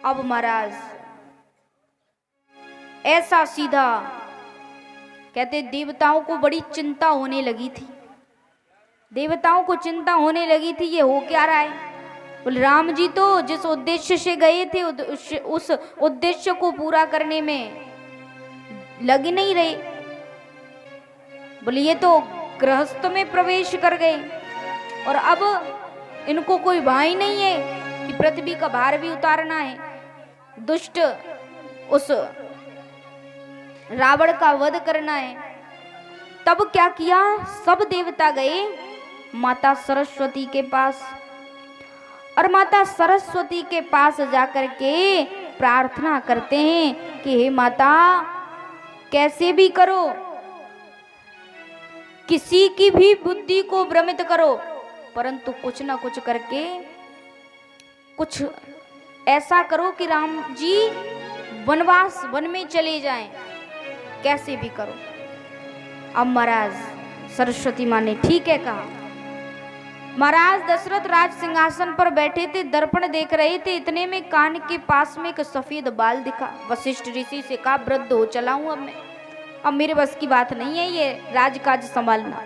अब महाराज ऐसा सीधा कहते देवताओं को बड़ी चिंता होने लगी थी। देवताओं को चिंता होने लगी थी ये हो क्या रहा है। बोले राम जी तो जिस उद्देश्य से गए थे उस उद्देश्य को पूरा करने में लग नहीं रहे। बोले ये तो गृहस्थ में प्रवेश कर गए और अब इनको कोई भाई नहीं है कि पृथ्वी का भार भी उतारना है, दुष्ट उस रावण का वध करना है। तब क्या किया, सब देवता गए माता सरस्वती के पास और माता सरस्वती के पास जाकर के प्रार्थना करते हैं कि हे माता कैसे भी करो, किसी की भी बुद्धि को भ्रमित करो, परंतु कुछ ना कुछ करके कुछ ऐसा करो कि राम जी वनवास वन में चले जाएं, कैसे भी करो। अब महाराज सरस्वती माँ ने ठीक है कहा। महाराज दशरथ राज सिंहासन पर बैठे थे, दर्पण देख रहे थे, इतने में कान के पास में एक सफेद बाल दिखा। वशिष्ठ ऋषि से कहा वृद्ध हो चला हूं अब मेरे बस की बात नहीं है ये राजकाज संभालना।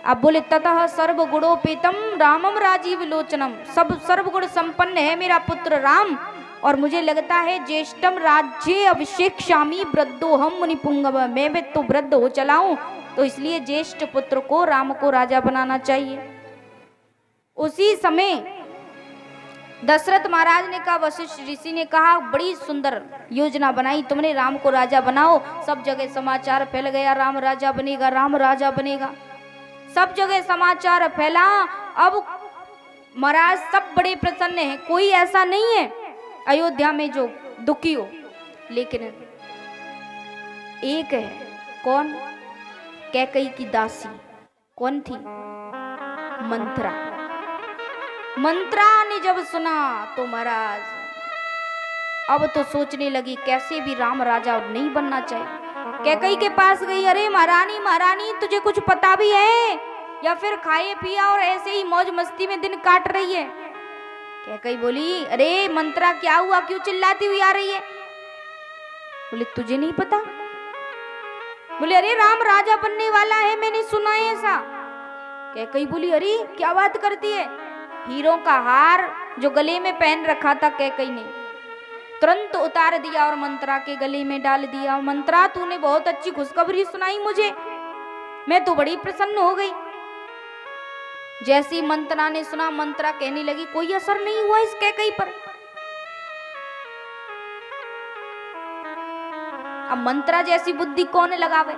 अब बोले ततः सर्व गुणोपेतम रामम राजीव लोचनम, सब सर्वगुण संपन्न है मेरा पुत्र राम और मुझे लगता है ज्येष्ठम राज्य अभिषेक्ष्यामि वृद्धो हम मुनिपुंगव, मैं भी तो वृद्ध हो चला हूं तो इसलिए ज्येष्ठ पुत्र को राम को राजा बनाना चाहिए। उसी समय दशरथ महाराज ने कहा, वशिष्ठ ऋषि ने कहा बड़ी सुंदर योजना बनाई तुमने, राम को राजा बनाओ। सब जगह समाचार फैल गया राम राजा बनेगा, राम राजा बनेगा, सब जगह समाचार फैला। अब महाराज सब बड़े प्रसन्न हैं, कोई ऐसा नहीं है अयोध्या में जो दुखी हो, लेकिन एक है। कौन? कैकई की दासी। कौन थी? मंत्रा। मंत्रा ने जब सुना तो महाराज अब तो सोचने लगी कैसे भी राम राजा नहीं बनना चाहिए। कैकई के पास गई, अरे महारानी महारानी तुझे कुछ पता भी है या फिर खाए पिया और ऐसे ही मौज मस्ती में दिन काट रही है? कैकई बोली अरे मंत्रा क्या हुआ, क्यों चिल्लाती हुई आ रही है? बोले तुझे नहीं पता? बोले अरे राम राजा बनने वाला है, मैंने सुना है ऐसा। कैकई बोली अरे क्या बात करती है? हीरों का हार जो गले में पहन रखा था कैकई ने तुरंत उतार दिया और मंत्रा के गले में डाल दिया। मंत्रा तूने बहुत अच्छी खुशखबरी सुनाई मुझे, मैं तो बड़ी प्रसन्न हो गई। जैसी मंत्रा ने सुना, मंत्रा कहने लगी कोई असर नहीं हुआ इस कैकई पर। अब मंत्रा जैसी बुद्धि कौन लगावे?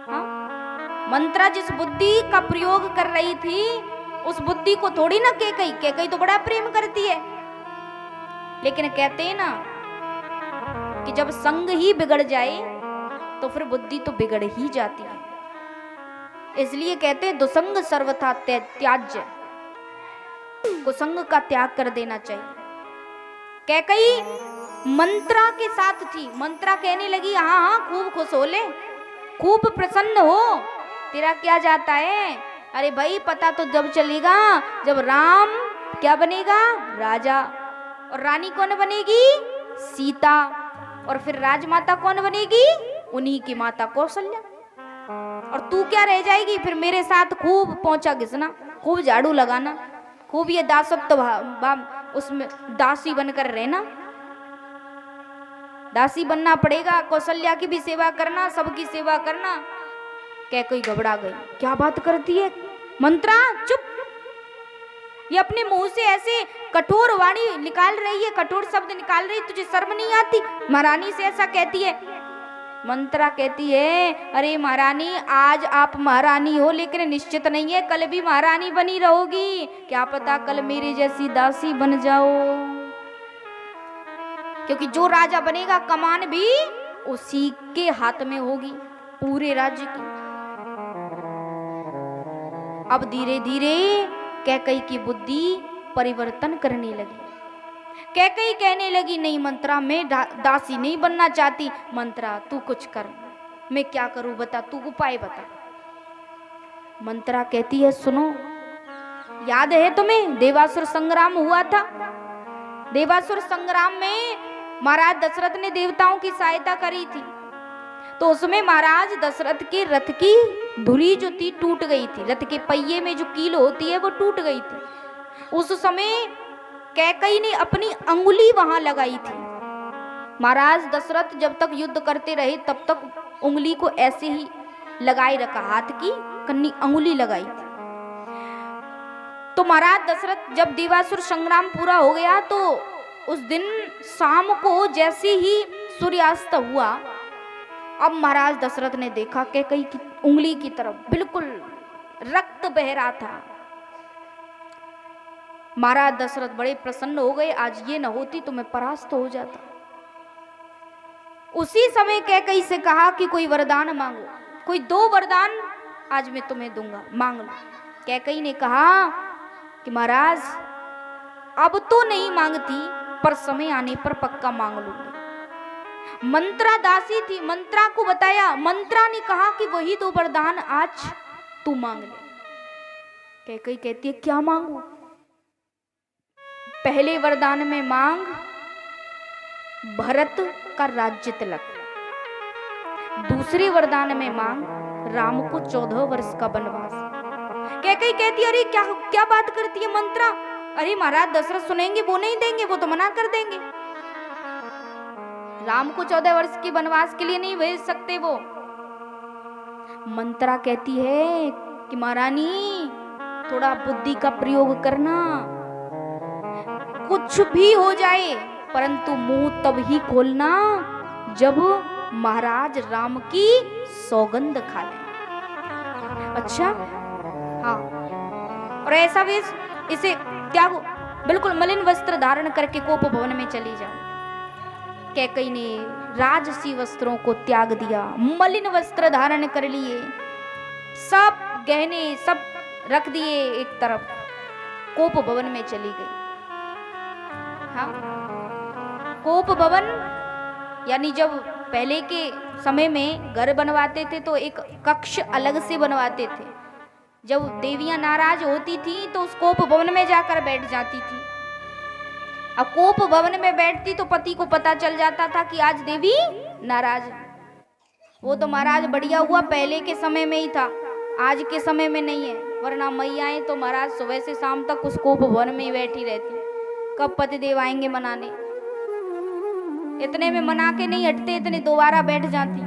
हाँ? मंत्रा जिस बुद्धि का प्रयोग कर रही थी उस बुद्धि को थोड़ी ना कैकई, कैकई तो बड़ा प्रेम करती है। लेकिन कहते हैं ना कि जब संग ही बिगड़ जाए तो फिर बुद्धि तो बिगड़ ही जाती है। इसलिए कहते हैं दुसंग सर्वथा त्याज्य, कुसंग का त्याग कर देना चाहिए। कैकई मंत्रा के साथ थी। मंत्रा कहने लगी हाँ हाँ खूब खुश हो ले, खूब प्रसन्न हो, तेरा क्या जाता है? अरे भाई पता तो जब चलेगा जब राम क्या बनेगा? राजा। और रानी कौन बनेगी? सीता। और फिर राजमाता कौन बनेगी? उन्हीं की माता कौशल्या। और तू क्या रह जाएगी फिर मेरे साथ खूब पोंछा घिसना, खूब झाड़ू लगाना, खूब ये दासत्व उसमें दासी बनकर रहना। दासी बनना पड़ेगा, कौशल्या की भी सेवा करना, सबकी सेवा करना। कैकई घबरा गई, क्या बात करती है मंत्रा? चुप! ये अपने मुंह से ऐसे कठोर वाणी निकाल रही है, कठोर शब्द निकाल रही, तुझे शर्म नहीं आती? महारानी से ऐसा कहती है। मंत्रा कहती है अरे महारानी आज आप महारानी हो लेकिन निश्चित नहीं है कल भी महारानी बनी रहोगी, क्या पता कल मेरी जैसी दासी बन जाओ। क्योंकि जो राजा बनेगा कमान भी उसी के हाथ में होगी, पूरे राज्य की। अब धीरे धीरे कैकई की बुद्धि परिवर्तन करने लगी। कैकई कहने लगी नहीं मंत्रा मैं दासी नहीं बनना चाहती, मंत्रा तू कुछ कर। मैं क्या करूं बता, तू उपाय बता। मंत्रा कहती है सुनो, याद है तुम्हें देवासुर संग्राम हुआ था? देवासुर संग्राम में महाराज दशरथ ने देवताओं की सहायता करी थी, तो उसमें महाराज दशरथ के रथ की धुरी जो थी टूट गई थी, रथ के पहिए में जो कील होती है वो टूट गई थी। उस समय कैकई ने अपनी अंगुली वहां लगाई थी। महाराज दशरथ जब तक युद्ध करते रहे तब तक उंगली को ऐसे ही लगाए रखा, हाथ की कन्नी अंगुली लगाई थी। तो महाराज दशरथ जब देवासुर संग्राम पूरा हो गया तो उस दिन शाम को जैसे ही सूर्यास्त हुआ, अब महाराज दशरथ ने देखा कैकई की उंगली की तरफ बिल्कुल रक्त बह रहा था। महाराज दशरथ बड़े प्रसन्न हो गए, आज ये न होती तो मैं परास्त हो जाता। उसी समय कैकई से कहा कि कोई वरदान मांगो, कोई 2 वरदान आज मैं तुम्हें दूंगा, मांग लो। कैकई ने कहा कि महाराज अब तो नहीं मांगती, पर समय आने पर पक्का मांग लूंगी। मंत्रा दासी थी, मंत्रा को बताया, मंत्रा ने कहा कि वही 2 वरदान आज तू मांग ले। कैकई कहती है क्या मांगू? पहले वरदान में मांग भरत का राज्य तिलक, दूसरे वरदान में मांग राम को 14 वर्ष का वनवास। कैकई कहती अरे क्या क्या बात करती है मंत्रा, अरे महाराज दशरथ सुनेंगे, वो नहीं देंगे, वो तो मना कर देंगे। राम को 14 वर्ष के वनवास के लिए नहीं भेज सकते वो। मंत्रा कहती है कि महारानी थोड़ा बुद्धि का प्रयोग करना, कुछ भी हो जाए परंतु मुंह तब ही खोलना जब महाराज राम की सौगंध खा ले। अच्छा हाँ, और ऐसा भी इसे त्यागो, बिल्कुल मलिन वस्त्र धारण करके कोप भवन में चली जाओ। कैकई ने राजसी वस्त्रों को त्याग दिया, मलिन वस्त्र धारण कर लिए, सब गहने सब रख दिए एक तरफ, कोप भवन में चली गई। हाँ, कोप भवन यानी जब पहले के समय में घर बनवाते थे तो एक कक्ष अलग से बनवाते थे। जब देवियां नाराज होती थी तो उस कोप भवन में जाकर बैठ जाती थी। अब कोप भवन में बैठती तो पति को पता चल जाता था कि आज देवी नाराज है। वो तो महाराज बढ़िया हुआ पहले के समय में ही था, आज के समय में नहीं है, वरना मैयाएं तो महाराज सुबह से शाम तक उस कोप भवन में ही बैठी रहती, कब पतिदेव आएंगे मनाने। इतने में मना के नहीं हटते, इतने दोबारा बैठ जाती।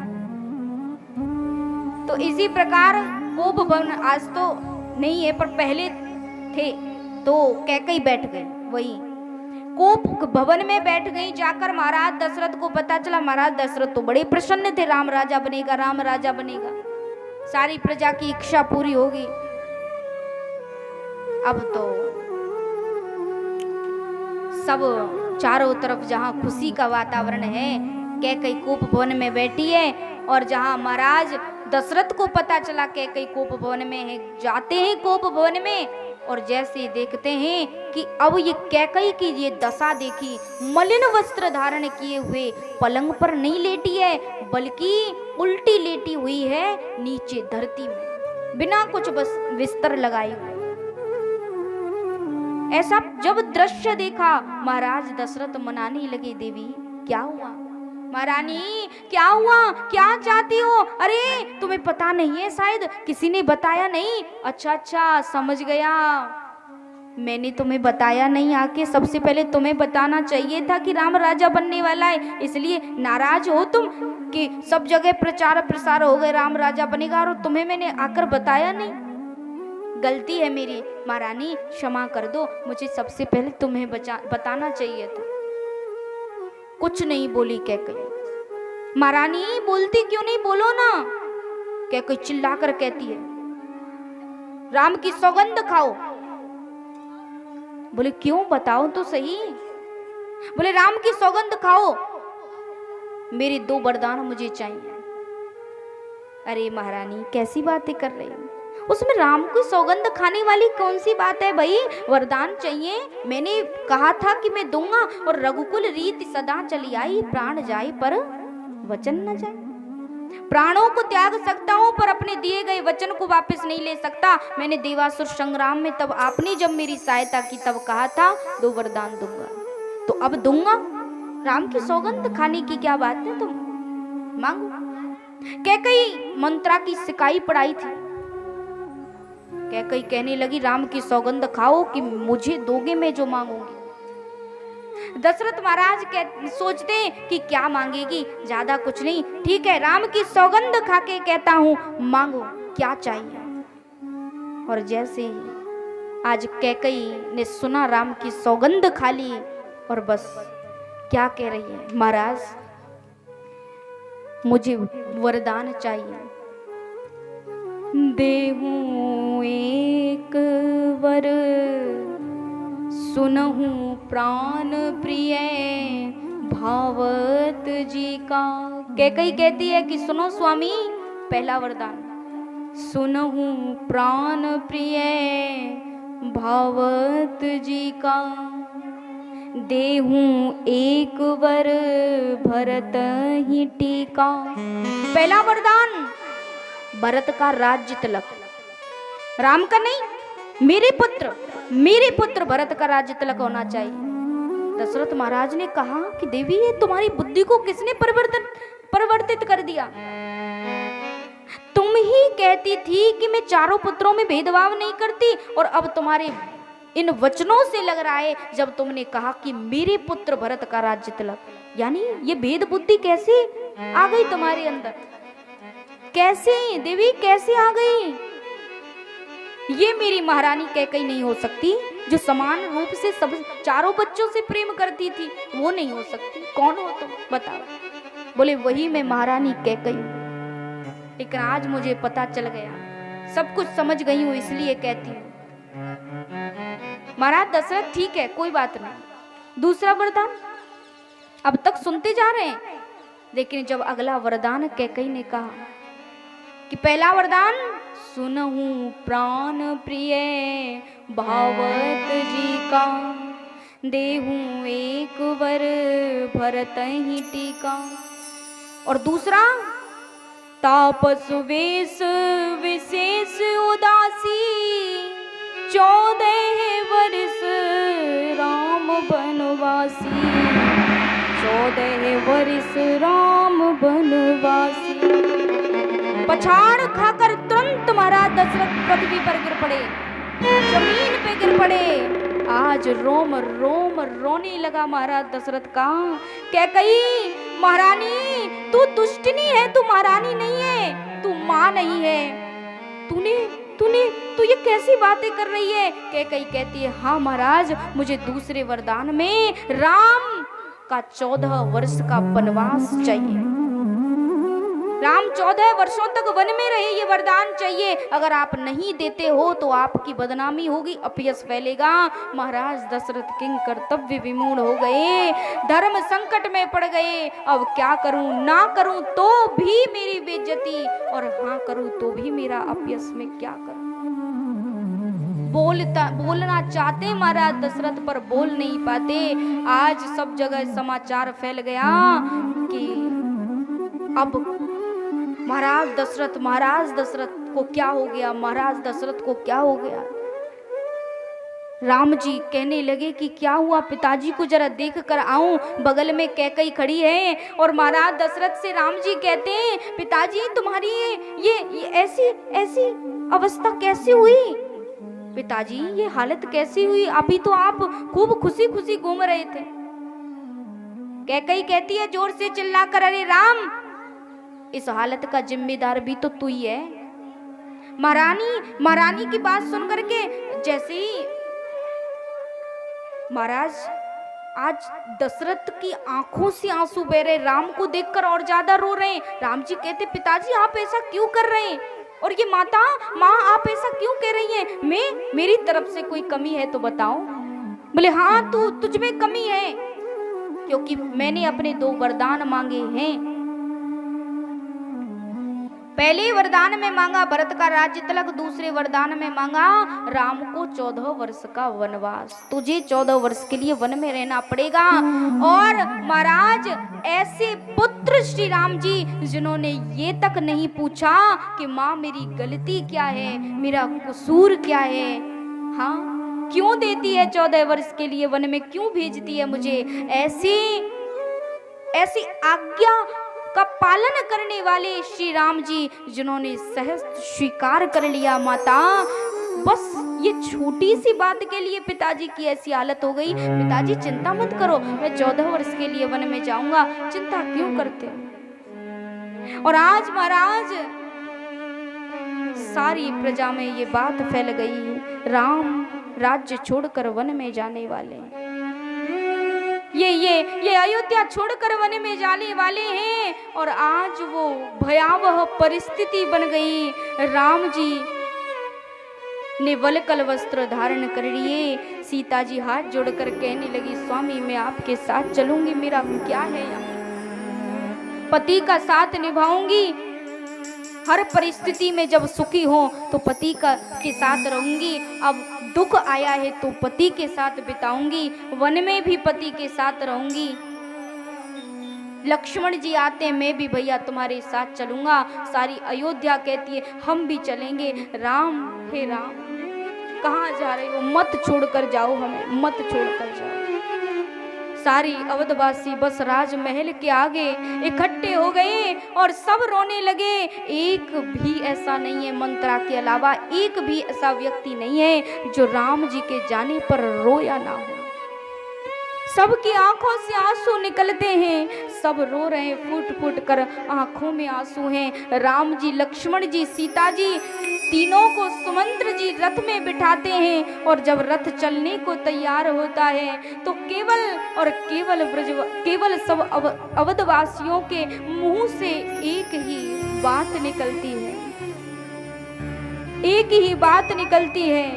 तो इसी प्रकार कोप भवन आज तो नहीं है पर पहले थे, तो कैकई बैठ गई वही कोप भवन में बैठ गई। जाकर महाराज दशरथ को पता चला, महाराज दशरथ तो बड़े प्रसन्न थे, राम राजा बनेगा, राम राजा बनेगा, सारी प्रजा की इच्छा पूरी होगी। अब तो सब चारों तरफ जहां खुशी का वातावरण है, कैकई कोप भवन में बैठी है, और जहां महाराज दशरथ को पता चला कैकई कोप भवन में है, जाते हैं कोप भवन में और जैसे देखते हैं कि अब ये कैकई की ये दशा देखी, मलिन वस्त्र धारण किए हुए पलंग पर नहीं लेटी है बल्कि उल्टी लेटी हुई है नीचे धरती में, बिना कुछ बस बिस्तर लगाए हुए। ऐसा जब दृश्य देखा महाराज दशरथ मनाने लगे, देवी क्या हुआ, महारानी क्या हुआ, क्या चाहती हो? अरे तुम्हें पता नहीं है, शायद किसी ने बताया नहीं। अच्छा अच्छा समझ गया, मैंने तुम्हें बताया नहीं, आके सबसे पहले तुम्हें बताना चाहिए था कि राम राजा बनने वाला है, इसलिए नाराज हो तुम कि सब जगह प्रचार प्रसार हो गए राम राजा बनेगा और तुम्हें मैंने आकर बताया नहीं। गलती है मेरी, महारानी क्षमा कर दो, मुझे सबसे पहले तुम्हें बताना चाहिए था। कुछ नहीं बोली कैकई। महारानी बोलती क्यों नहीं, बोलो ना। कैकई चिल्लाकर कहती है राम की सौगंध खाओ। बोले क्यों, बताओ तो सही। बोले राम की सौगंध खाओ, मेरे 2 वरदान मुझे चाहिए। अरे महारानी कैसी बातें कर रही हो, उसमें राम की सौगंध खाने वाली कौन सी बात है भाई, वरदान चाहिए, मैंने कहा था कि मैं दूंगा, और रघुकुल रीति सदा चली आई, प्राण जाए पर वचन न जाए। प्राणों को त्याग सकता हूं पर अपने दिए गए वचन को वापस नहीं ले सकता। मैंने देवासुर संग्राम में तब आपने जब मेरी सहायता की तब कहा था 2 वरदान दूंगा, तो अब दूंगा। राम की सौगंध खाने की क्या बात है, तुम मांगो। कैकई मंत्रा की सिकाई पढ़ाई थी। कैकई कहने लगी राम की सौगंध खाओ कि मुझे दोगे मैं जो मांगूंगी। दशरथ महाराज सोचते कि क्या मांगेगी, ज्यादा कुछ नहीं, ठीक है राम की सौगंध खा के कहता हूं मांगो क्या चाहिए। और जैसे ही आज कैकई ने सुना राम की सौगंध खा ली और बस क्या कह रही है, महाराज मुझे वरदान चाहिए, देहूं एक वर सुनहु प्राण प्रिय भावत जी का। कैकई कहती है कि सुनो स्वामी, पहला वरदान, सुनहु प्राण प्रिय भावत जी का, देहूं एक वर भरत ही टीका। पहला वरदान भरत का राज्य तिलक, राम का नहीं, मेरे पुत्र भरत का राज्य तिलक होना चाहिए। दशरथ महाराज ने कहा कि देवी ये तुम्हारी बुद्धि को किसने परिवर्तित कर दिया? तुम ही कहती थी कि मैं चारों पुत्रों में भेदभाव नहीं करती, और अब तुम्हारे इन वचनों से लग रहा है जब तुमने कहा कि मेरे पुत्र भरत का राज्य तिलक, यानी ये भेद बुद्धि कैसे आ गई तुम्हारे अंदर? कैसे देवी कैसे आ गई? ये मेरी महारानी कैकई नहीं हो सकती, जो समान रूप से सब चारों बच्चों से प्रेम करती थी, वो नहीं हो सकती। कौन हो तुम बताओ? बोले वही मैं महारानी कैकई, लेकिन आज मुझे पता चल गया, सब कुछ समझ गई हूं इसलिए कहती हूँ। महाराज दशरथ ठीक है कोई बात नहीं, दूसरा वरदान अब तक सुनते जा रहे हैं, लेकिन जब अगला वरदान कैकई ने कहा कि पहला वरदान सुनहु प्राण प्रिय भावत जी का, देहूं एक वर भरत ही टीका, और दूसरा तापस वेश विशेष उदासी, 14 वर्ष राम बनवासी, 14 वर्ष राम बनवासी। पछाड़ खाकर तुरंत महाराज दशरथ पृथ्वी पर गिर पड़े, जमीन पे गिर पड़े। आज रोम रोम रोने लगा महाराज दशरथ का। कैकई महारानी तू दुष्टनी है, तू महारानी नहीं है, तू माँ नहीं है, तू ये कैसी बातें कर रही है? कैकई कहती है हाँ महाराज, मुझे दूसरे वरदान में राम का 14 वर्ष का वनवास चाहिए, राम 14 वर्षों तक वन में रहे, ये वरदान चाहिए। अगर आप नहीं देते हो तो आपकी बदनामी होगी, अपयश फैलेगा। महाराज दशरथ किंग कर्तव्य विमूढ़ हो गए, धर्म संकट में पड़ गए। अब क्या करूं, ना करूं तो भी मेरी बेइज्जती, और हाँ करूं तो भी मेरा अपयश, में क्या करूं? बोलना चाहते महाराज दशरथ पर बोल नहीं पाते। आज सब जगह समाचार फैल गया कि अब महाराज दशरथ को क्या हो गया, महाराज दशरथ को क्या हो गया? राम जी कहने लगे कि क्या हुआ, पिताजी को जरा देख कर आऊं। बगल में कैकई खड़ी है और महाराज दशरथ से राम जी कहते हैं पिताजी तुम्हारी ये ऐसी अवस्था कैसे हुई? पिताजी ये हालत कैसी हुई? अभी तो आप खूब खुशी खुशी घूम रहे थे। कैकई कहती है जोर से चिल्ला कर, अरे राम इस हालत का जिम्मेदार भी तो तू ही है। महारानी की बात सुन करके जैसे ही महाराज आज दशरथ की आंखों से आंसू बह रहे, राम को देखकर और ज्यादा रो रहे हैं। राम जी कहते पिताजी आप ऐसा क्यों कर रहे हैं? और ये माँ आप ऐसा क्यों कह रही हैं? मेरी तरफ से कोई कमी है तो बताओ। बोले हाँ तुझ में कमी है, क्योंकि मैंने अपने 2 वरदान मांगे हैं। पहले वरदान में मांगा भरत का राज्य तिलक, दूसरे वरदान में मांगा राम को 14 वर्ष का वनवास। तुझे 14 वर्ष के लिए वन में रहना पड़ेगा। और महाराज ऐसे पुत्र श्री राम जी जिन्होंने ये तक नहीं पूछा कि माँ मेरी गलती क्या है, मेरा कसूर क्या है। हाँ क्यों देती है 14 वर्ष के लिए वन में, क्यों भेजती है मुझे? ऐसी ऐसी आज्ञा का पालन करने वाले श्री राम जी जिन्होंने सहज स्वीकार कर लिया माता, बस ये छोटी सी बात के लिए पिताजी की ऐसी हालत हो गई। पिताजी चिंता मत करो, मैं 14 वर्ष के लिए वन में जाऊंगा, चिंता क्यों करते हो? और आज महाराज सारी प्रजा में ये बात फैल गई, राम राज्य छोड़कर वन में जाने वाले, ये अयोध्या छोड़कर वन में जाने वाले हैं। और आज वो भयावह परिस्थिति बन गई। राम जी ने वलकल वस्त्र धारण कर लिए। सीता जी हाथ जोड़कर कहने लगी, स्वामी मैं आपके साथ चलूंगी, मेरा क्या है यहाँ, पति का साथ निभाऊंगी, हर परिस्थिति में जब सुखी हो तो पति का के साथ रहूंगी, अब दुख आया है तो पति के साथ बिताऊंगी, वन में भी पति के साथ रहूंगी। लक्ष्मण जी आते, मैं भी भैया तुम्हारे साथ चलूंगा। सारी अयोध्या कहती है हम भी चलेंगे। राम, हे राम कहाँ जा रहे हो, मत छोड़कर जाओ हमें, मत छोड़कर जाओ। सारी अवधवासी बस राजमहल के आगे इकट्ठे हो गए और सब रोने लगे। एक भी ऐसा नहीं है, मंत्रा के अलावा एक भी ऐसा व्यक्ति नहीं है जो राम जी के जाने पर रोया ना हो। सबकी आंखों से आंसू निकलते हैं, सब रो रहे हैं, फूट फूट कर आंखों में आंसू हैं। राम जी, लक्ष्मण जी, सीता जी तीनों को सुमंत्र जी रथ में बिठाते हैं और जब रथ चलने को तैयार होता है तो केवल सब अवधवासियों के मुंह से एक ही बात निकलती है, एक ही बात निकलती है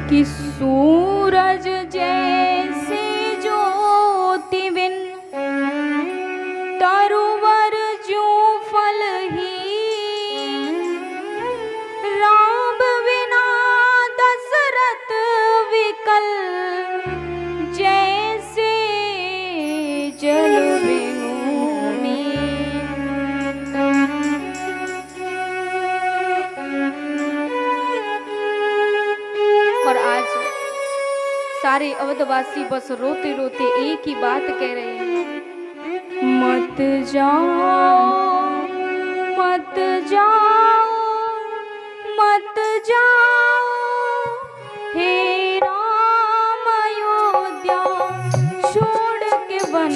कि सूरज जैसे ज्योति बिन तरुवर जो फलहीन, राम बिना दशरथ विकल, जैसे जल बिनु मीन। और आज सारे अवधवासी बस रोते रोते एक ही बात कह रहे हैं, मत जाओ, मत जाओ, मत जाओ, हे राम अयोध्या छोड़ के वन